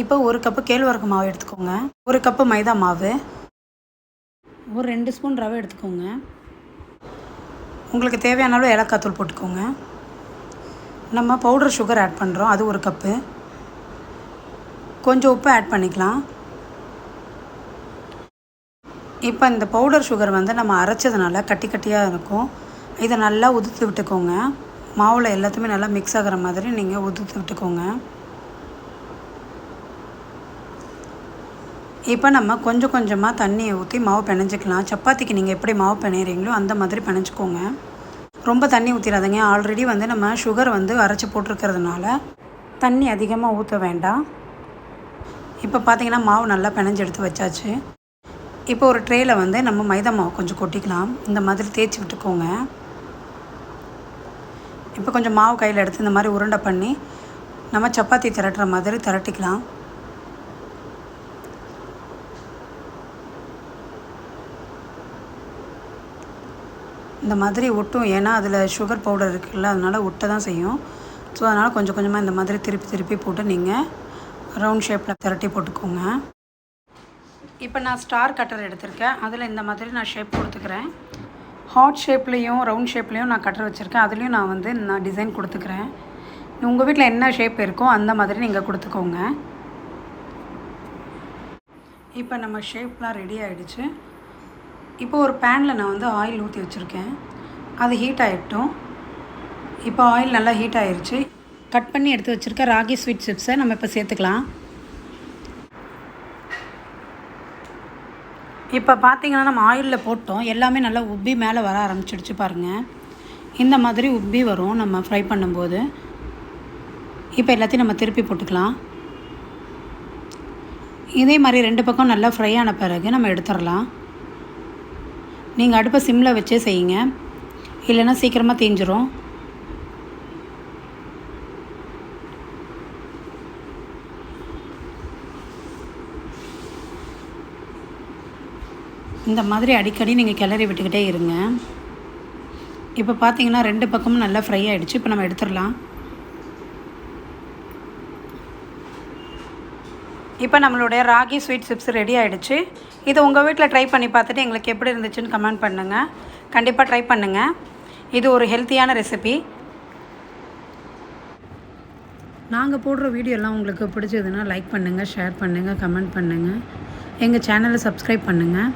இப்போ 1 கப்பு கேழ்வரகு மாவு எடுத்துக்கோங்க. 1 கப்பு மைதா மாவு, ஒரு 2 ஸ்பூன் ரவை எடுத்துக்கோங்க. உங்களுக்கு தேவையான அளவு ஏலக்காய் தூள் போட்டுக்கோங்க. நம்ம பவுடர் சுகர் ஆட் பண்ணுறோம், அது 1 கப்பு. கொஞ்சம் உப்பு ஆட் பண்ணிக்கலாம். இப்போ இந்த பவுடர் சுகர் வந்து நம்ம அரைச்சதுனால கட்டி கட்டியாக இருக்கும். இதை நல்லா உதுத்து விட்டுக்கோங்க. மாவில் எல்லாத்தையுமே நல்லா மிக்ஸ் ஆகிற மாதிரி நீங்கள் உதுத்து விட்டுக்கோங்க. இப்போ நம்ம கொஞ்சம் கொஞ்சமாக தண்ணியை ஊற்றி மாவு பிணைஞ்சிக்கலாம். சப்பாத்திக்கு நீங்கள் எப்படி மாவு பிணையிறீங்களோ அந்த மாதிரி பிணைஞ்சிக்கோங்க. ரொம்ப தண்ணி ஊற்றிடாதீங்க. ஆல்ரெடி வந்து நம்ம சுகர் வந்து அரைச்சி போட்டிருக்கிறதுனால தண்ணி அதிகமாக ஊற்ற வேண்டாம். இப்போ பார்த்திங்கன்னா மாவு நல்லா பிணைஞ்சு எடுத்து வச்சாச்சு. இப்போ ஒரு ட்ரேயில் வந்து நம்ம மைதா மாவு கொஞ்சம் கொட்டிக்கலாம். இந்த மாதிரி தேய்ச்சி விட்டுக்கோங்க. இப்போ கொஞ்சம் மாவு கையில் எடுத்து இந்த மாதிரி உருண்டை பண்ணி நம்ம சப்பாத்தி திரட்டுற மாதிரி திரட்டிக்கலாம். இந்த மாதிரி ஒட்டும், ஏன்னா அதில் சுகர் பவுடர் இருக்குல்ல, அதனால் ஒட்ட தான் செய்யும். ஸோ அதனால் கொஞ்சம் கொஞ்சமாக இந்த மாதிரி திருப்பி திருப்பி போட்டு நீங்கள் ரவுண்ட் ஷேப்பில் திரட்டி போட்டுக்கோங்க. இப்போ நான் ஸ்டார் கட்டர் எடுத்திருக்கேன். அதில் இந்த மாதிரி நான் ஷேப் கொடுத்துக்கிறேன். ஹார்ட் ஷேப்லேயும் ரவுண்ட் ஷேப்லேயும் நான் கட்டர் வச்சுருக்கேன். அதுலேயும் நான் டிசைன் கொடுத்துக்கிறேன். உங்கள் வீட்டில் என்ன ஷேப் இருக்கோ அந்த மாதிரி நீங்கள் கொடுத்துக்கோங்க. இப்போ நம்ம ஷேப்லாம் ரெடி ஆகிடுச்சு. இப்போ ஒரு பேனில் நான் வந்து ஆயில் ஊற்றி வச்சுருக்கேன். அது ஹீட் ஆகிட்டோம். இப்போ ஆயில் நல்லா ஹீட் ஆகிடுச்சு. கட் பண்ணி எடுத்து வச்சுருக்க ராகி ஸ்வீட் சிப்ஸை நம்ம இப்போ சேர்த்துக்கலாம். இப்போ பார்த்திங்கன்னா நம்ம ஆயிலில் போட்டோம், எல்லாமே நல்லா உப்பி மேலே வர ஆரம்பிச்சிடுச்சு பாருங்கள். இந்த மாதிரி உப்பி வரும் நம்ம ஃப்ரை பண்ணும்போது. இப்போ எல்லாத்தையும் நம்ம திருப்பி போட்டுக்கலாம். இதே மாதிரி 2 பக்கம் நல்லா ஃப்ரை ஆன பிறகு நம்ம எடுத்துடலாம். நீங்கள் அடுப்பை சிம்மில் வச்சே செய்யுங்க, இல்லைன்னா சீக்கிரமாக தீஞ்சிரும். இந்த மாதிரி அடிக்கடி நீங்கள் கிளறி விட்டுக்கிட்டே இருங்க. இப்போ பார்த்தீங்கன்னா 2 பக்கமும் நல்லா ஃப்ரை ஆகிடுச்சு. இப்போ நம்ம எடுத்துடலாம். இப்போ நம்மளுடைய ராகி ஸ்வீட் சிப்ஸ் ரெடி ஆகிடுச்சு. இதை உங்கள் வீட்டில் ட்ரை பண்ணி பார்த்துட்டு எங்களுக்கு எப்படி இருந்துச்சுன்னு கமெண்ட் பண்ணுங்கள். கண்டிப்பாக ட்ரை பண்ணுங்கள். இது ஒரு ஹெல்த்தியான ரெசிபி. நாங்கள் போடுற வீடியோலாம் உங்களுக்கு பிடிச்சதுன்னா லைக் பண்ணுங்கள், ஷேர் பண்ணுங்கள், கமெண்ட் பண்ணுங்கள். எங்கள் சேனலை சப்ஸ்கிரைப் பண்ணுங்கள்.